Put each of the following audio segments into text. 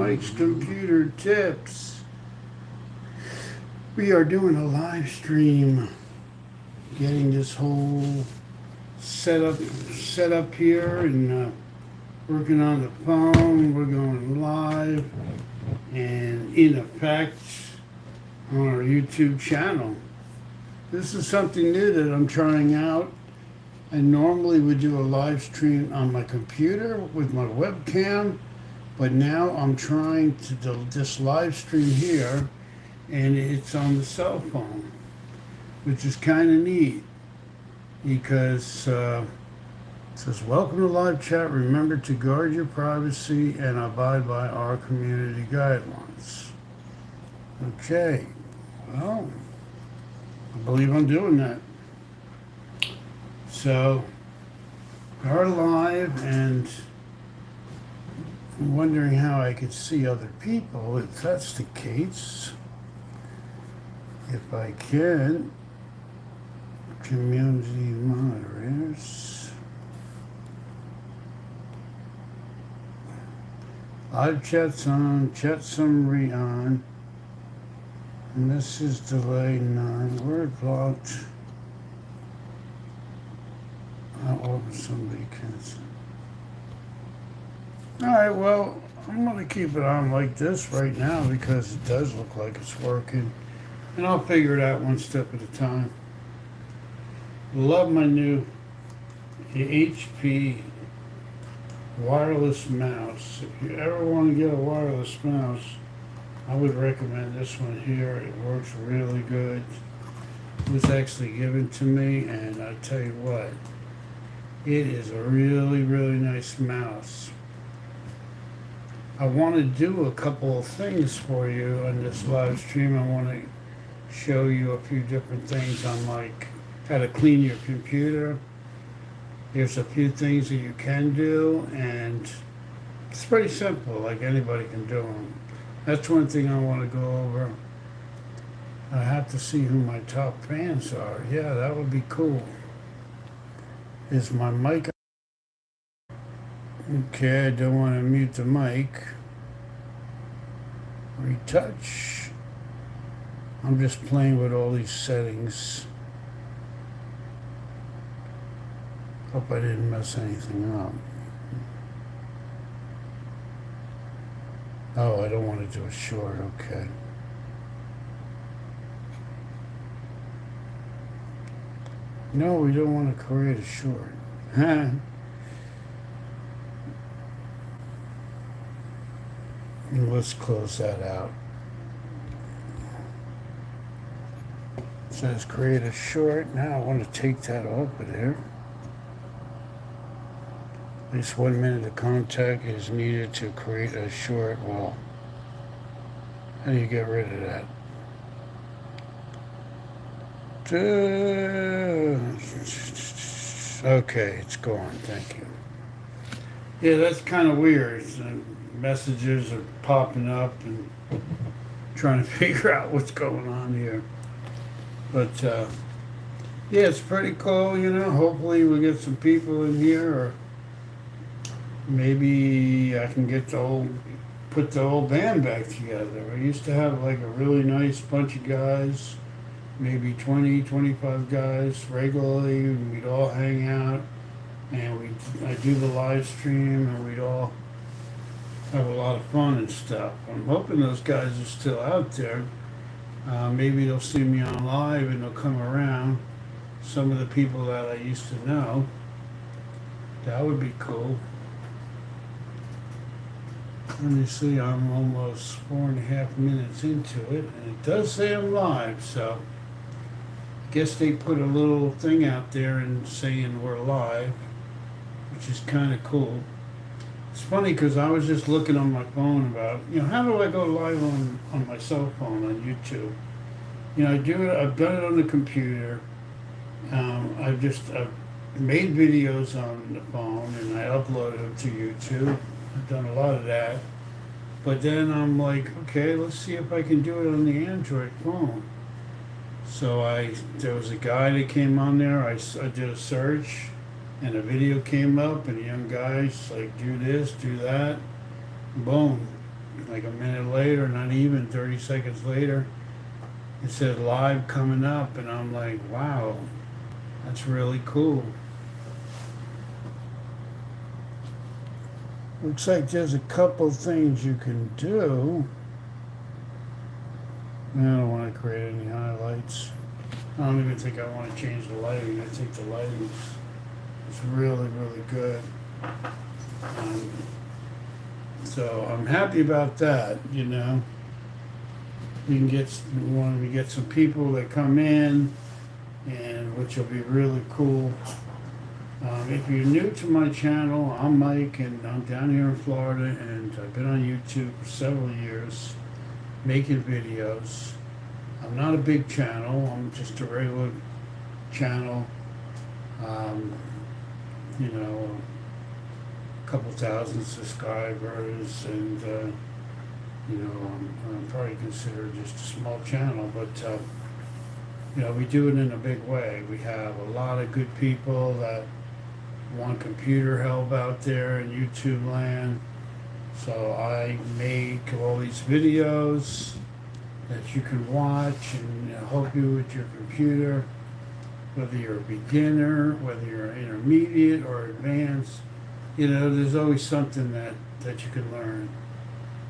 Mike's Computer Tips. We are doing a live stream, getting this whole set up here, and working on the phone. We're going live and in effect on our YouTube channel. This is something new that I'm trying out. I normally would do a live stream on my computer with my webcam, but now I'm trying to do this live stream here, and it's on the cell phone, which is kind of neat because it says, welcome to live chat. Remember to guard your privacy and abide by our community guidelines. Okay, well, I believe I'm doing that. So, we're live, and I'm wondering how I could see other people. If that's the case, if I can, community moderators, live chat's on, chat summary on, message delay none, word blocked. Or somebody cancel. Alright, well, I'm going to keep it on like this right now because it does look like it's working. And I'll figure it out one step at a time. Love my new HP wireless mouse. If you ever want to get a wireless mouse, I would recommend this one here. It works really good. It was actually given to me, and I tell you what, it is a really, really nice mouse. I want to do a couple of things for you on this live stream. I want to show you a few different things on, like, how to clean your computer. There's a few things that you can do, and it's pretty simple, like anybody can do them. That's one thing I want to go over. I have to see who my top fans are. Yeah, that would be cool. Is my mic? Okay, I don't want to mute the mic. Retouch. I'm just playing with all these settings. Hope I didn't mess anything up. Oh, I don't want to do a short, okay. No, we don't want to create a short. Let's close that out. It says create a short. Now I want to take that off of there. At least 1 minute of contact is needed to create a short. Well, how do you get rid of that? Okay, it's gone. Thank you. Yeah, that's kind of weird. Messages are popping up and trying to figure out what's going on here. But yeah, it's pretty cool. You know, hopefully we get some people in here, or maybe I can get put the whole band back together. I used to have like a really nice bunch of guys. Maybe 20, 25 guys regularly, and we'd all hang out, and I'd do the live stream, and we'd all have a lot of fun and stuff. I'm hoping those guys are still out there. Maybe they'll see me on live and they'll come around. Some of the people that I used to know. That would be cool. Let me see, I'm almost 4.5 minutes into it, and it does say I'm live, so guess they put a little thing out there and saying we're live, which is kind of cool. It's funny because I was just looking on my phone about, how do I go live on my cell phone on YouTube? I've done it on the computer. I've made videos on the phone and I uploaded them to YouTube. I've done a lot of that. But then I'm like, okay, let's see if I can do it on the Android phone. So there was a guy that came on there. I did a search, and a video came up, and the young guy's like, do this, do that, boom. like a minute later, not even 30 seconds later, it said live coming up, and I'm like, wow, that's really cool. Looks like there's a couple things you can do. I don't want to create any highlights. I don't even think I want to change the lighting. I think the lighting is really, really good. So I'm happy about that, you know. We want to get some people that come in, and which will be really cool. If you're new to my channel, I'm Mike, and I'm down here in Florida, and I've been on YouTube for several years making videos. I'm not a big channel, I'm just a regular channel. You know, a couple thousand subscribers, and you know, I'm probably considered just a small channel, but you know, we do it in a big way. We have a lot of good people that want computer help out there in YouTube land. So I make all these videos that you can watch and help you with your computer, whether you're a beginner, whether you're intermediate or advanced. You know, there's always something that you can learn,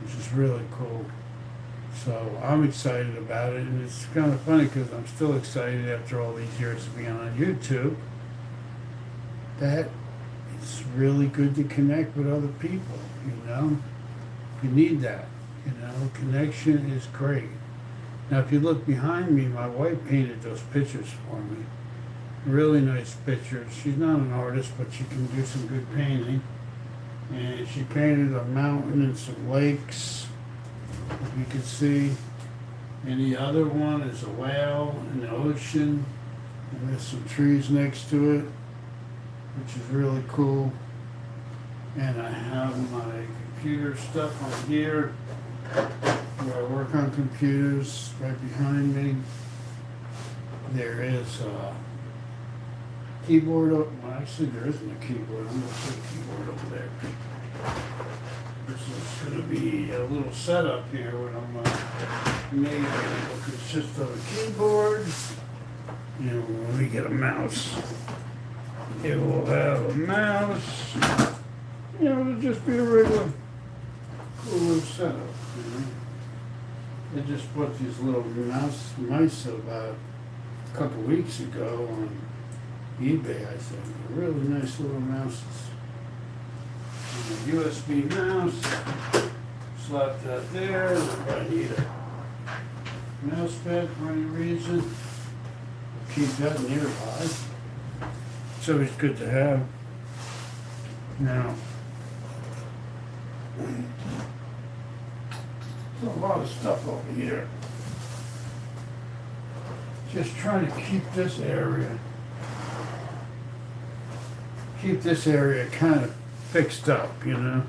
which is really cool. So I'm excited about it, and it's kind of funny because I'm still excited after all these years of being on YouTube that it's really good to connect with other people, you know. You need that, you know. Connection is great. Now, if you look behind me, my wife painted those pictures for me. Really nice pictures. She's not an artist, but she can do some good painting. And she painted a mountain and some lakes, if you can see. And the other one is a whale in the ocean, and there's some trees next to it, which is really cool. And I have my computer stuff on here, where I work on computers. Right behind me, there is a keyboard. Well, actually, there isn't a keyboard. I'm going to put a keyboard over there. This is going to be a little setup here when I'm made. It will consist of a keyboard. You know, when we get a mouse, it will have a mouse. You know, it'll just be a regular cool little setup. You know, they just bought these little mice about a couple weeks ago on eBay, I think. Really nice little mouses. And a USB mouse. Slap that there. If I need a mouse pad for any reason, keep that nearby. It's always good to have. Now, there's a lot of stuff over here. Just trying to keep this area kind of fixed up, you know.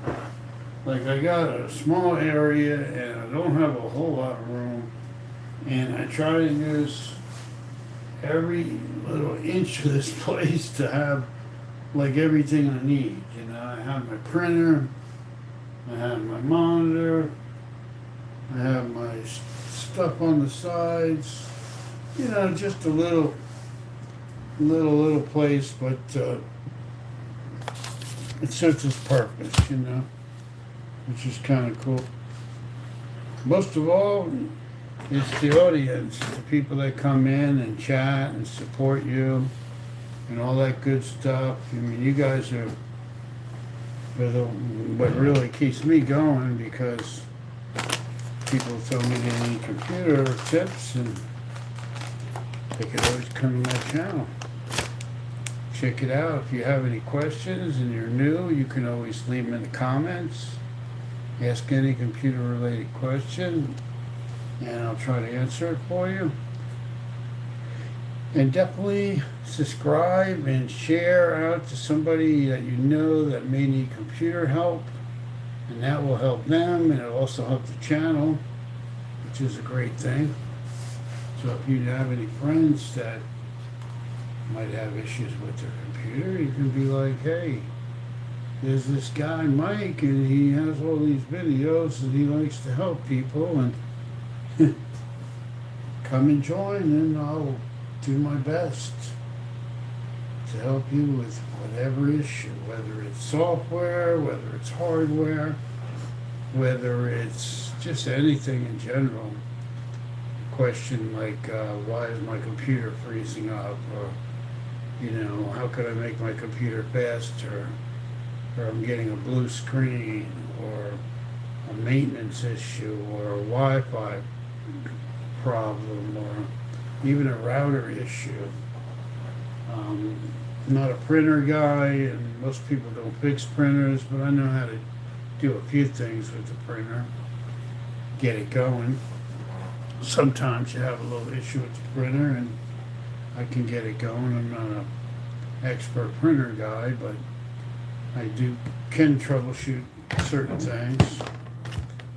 Like, I got a small area and I don't have a whole lot of room, and I try to use every little inch of this place to have like everything I need. You know, I have my printer, I have my monitor, I have my stuff on the sides. You know, just a little place, but it serves its purpose, you know, which is kind of cool. Most of all, it's the audience, the people that come in and chat and support you and all that good stuff. I mean, you guys are what really keeps me going, because people tell me they need computer tips, and they can always come to my channel. Check it out. If you have any questions and you're new, you can always leave them in the comments. Ask any computer-related question, and I'll try to answer it for you. And definitely subscribe and share out to somebody that you know that may need computer help, and that will help them, and it'll also help the channel, which is a great thing. So if you have any friends that might have issues with their computer, you can be like, hey, there's this guy Mike, and he has all these videos, and he likes to help people. And come and join, and I'll do my best to help you with whatever issue, whether it's software, whether it's hardware, whether it's just anything in general. Question like, why is my computer freezing up? Or, how could I make my computer faster? Or I'm getting a blue screen, or a maintenance issue, or a Wi-Fi problem, or even a router issue. I'm not a printer guy, and most people don't fix printers, but I know how to do a few things with the printer, get it going. Sometimes you have a little issue with the printer, and I can get it going. I'm not an expert printer guy, but I can troubleshoot certain things.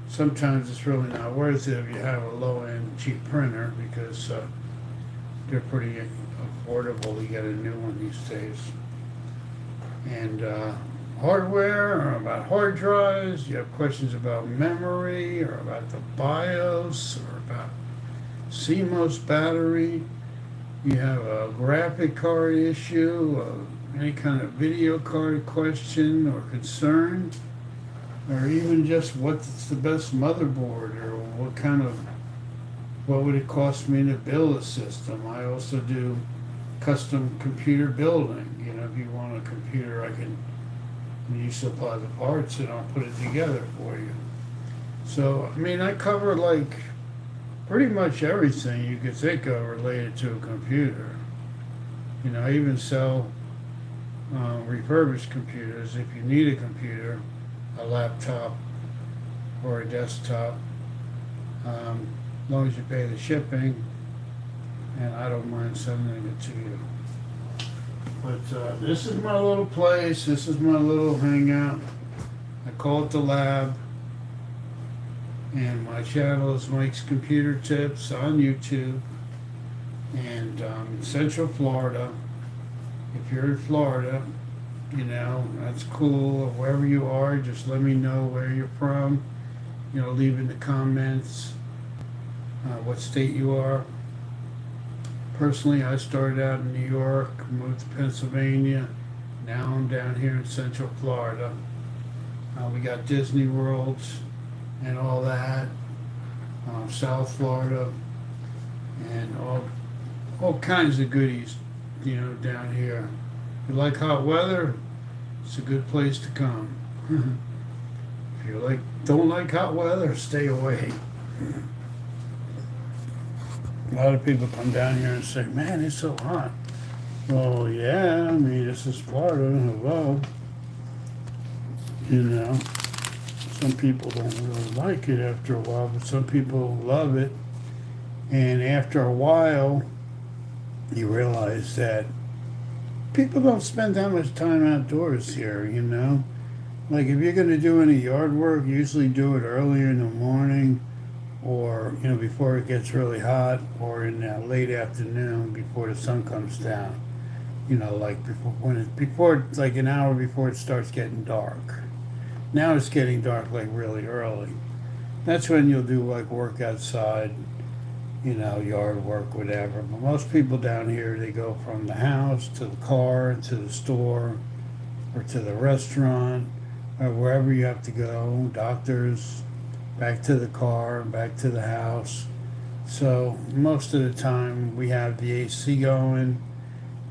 Sometimes it's really not worth it if you have a low-end cheap printer, because they're pretty affordable to get a new one these days. And hardware, or about hard drives, you have questions about memory, or about the BIOS, or about CMOS battery, you have a graphic card issue, any kind of video card question or concern, or even just what's the best motherboard, or what would it cost me to build a system. I also do custom computer building. If you want a computer, you supply the parts and I'll put it together for you. So, I cover pretty much everything you could think of related to a computer. I even sell refurbished computers if you need a computer, a laptop or a desktop, as long as you pay the shipping, and I don't mind sending it to you. But this is my little place, this is my little hangout. I call it the lab, and my channel is Mike's Computer Tips on YouTube, and in Central Florida. If you're in Florida, that's cool. Or wherever you are, just let me know where you're from. Leave in the comments what state you are. Personally, I started out in New York, moved to Pennsylvania. Now I'm down here in Central Florida. We got Disney Worlds and all that, South Florida, and all kinds of goodies, down here. If you like hot weather, it's a good place to come. If you don't like hot weather, stay away. A lot of people come down here and say, man, it's so hot. Well, yeah, this is Florida, hello. Some people don't really like it after a while, but some people love it. And after a while, you realize that people don't spend that much time outdoors here, Like if you're going to do any yard work, usually do it earlier in the morning, or, before it gets really hot, or in the late afternoon before the sun comes down. Like before, like an hour before it starts getting dark. Now it's getting dark really early. That's when you'll do work outside, yard work, whatever. But most people down here, they go from the house to the car, to the store, or to the restaurant, or wherever you have to go, doctors, back to the car, back to the house. So most of the time we have the AC going.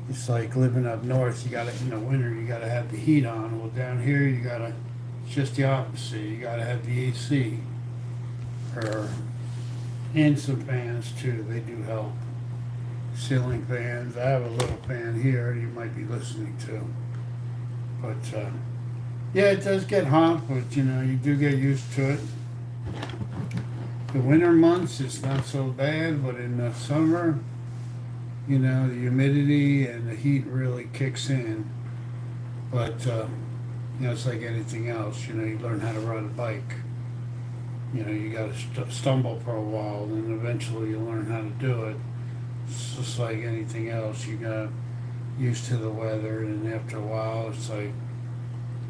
It's like living up north, in the winter, you gotta have the heat on. Well, down here, it's just the opposite. You gotta have the AC. And some fans too, they do help. Ceiling fans, I have a little fan here you might be listening to. But yeah, it does get hot, but you do get used to it. The winter months, it's not so bad, but in the summer, the humidity and the heat really kicks in. But it's like anything else. You learn how to ride a bike. You got to stumble for a while, and eventually you learn how to do it. It's just like anything else. You got used to the weather, and after a while, it's like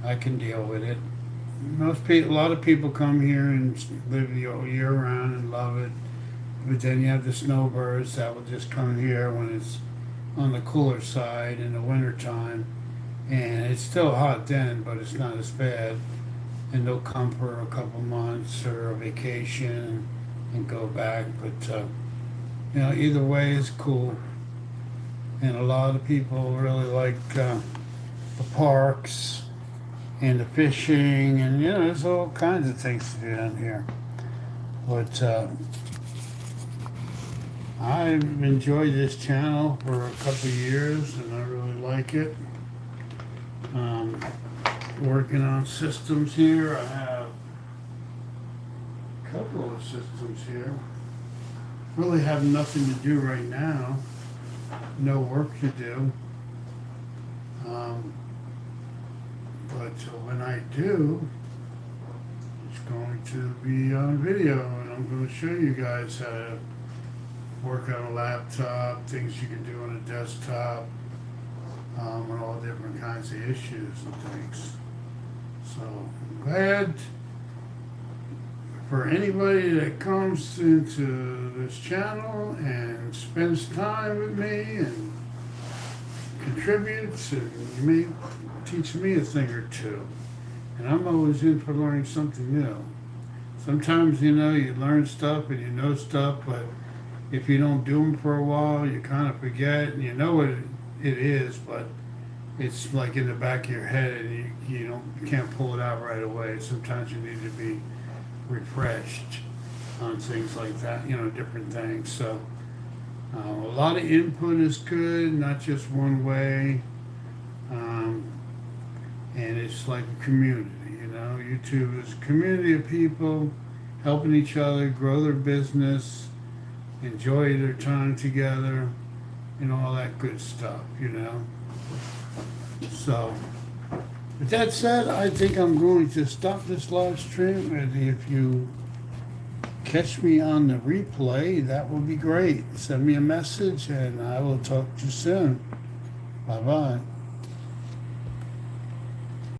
I can deal with it. Most people, a lot of people come here and live the whole year round and love it. But then you have the snowbirds that will just come here when it's on the cooler side in the wintertime. And it's still hot then, but it's not as bad. And they'll come for a couple months or a vacation and go back. But, either way is cool. And a lot of people really like the parks and the fishing, and there's all kinds of things to do down here. But I've enjoyed this channel for a couple of years, and I really like it. Working on systems here. I have a couple of systems here. Really have nothing to do right now. No work to do. But when I do, it's going to be on video, and I'm going to show you guys how to work on a laptop, things you can do on a desktop, and all different kinds of issues and things. So I'm glad for anybody that comes into this channel and spends time with me and contributes, and you may teach me a thing or two. And I'm always in for learning something new. Sometimes, you learn stuff and you know stuff, but if you don't do them for a while, you kind of forget, and you know what it is, but it's like in the back of your head, and you can't pull it out right away. Sometimes you need to be refreshed on things like that, different things. So a lot of input is good, not just one way. And it's like a community, YouTube is a community of people helping each other grow their business, enjoy their time together, and all that good stuff, So, with that said, I think I'm going to stop this live stream, and if you catch me on the replay, that will be great. Send me a message, and I will talk to you soon. Bye-bye.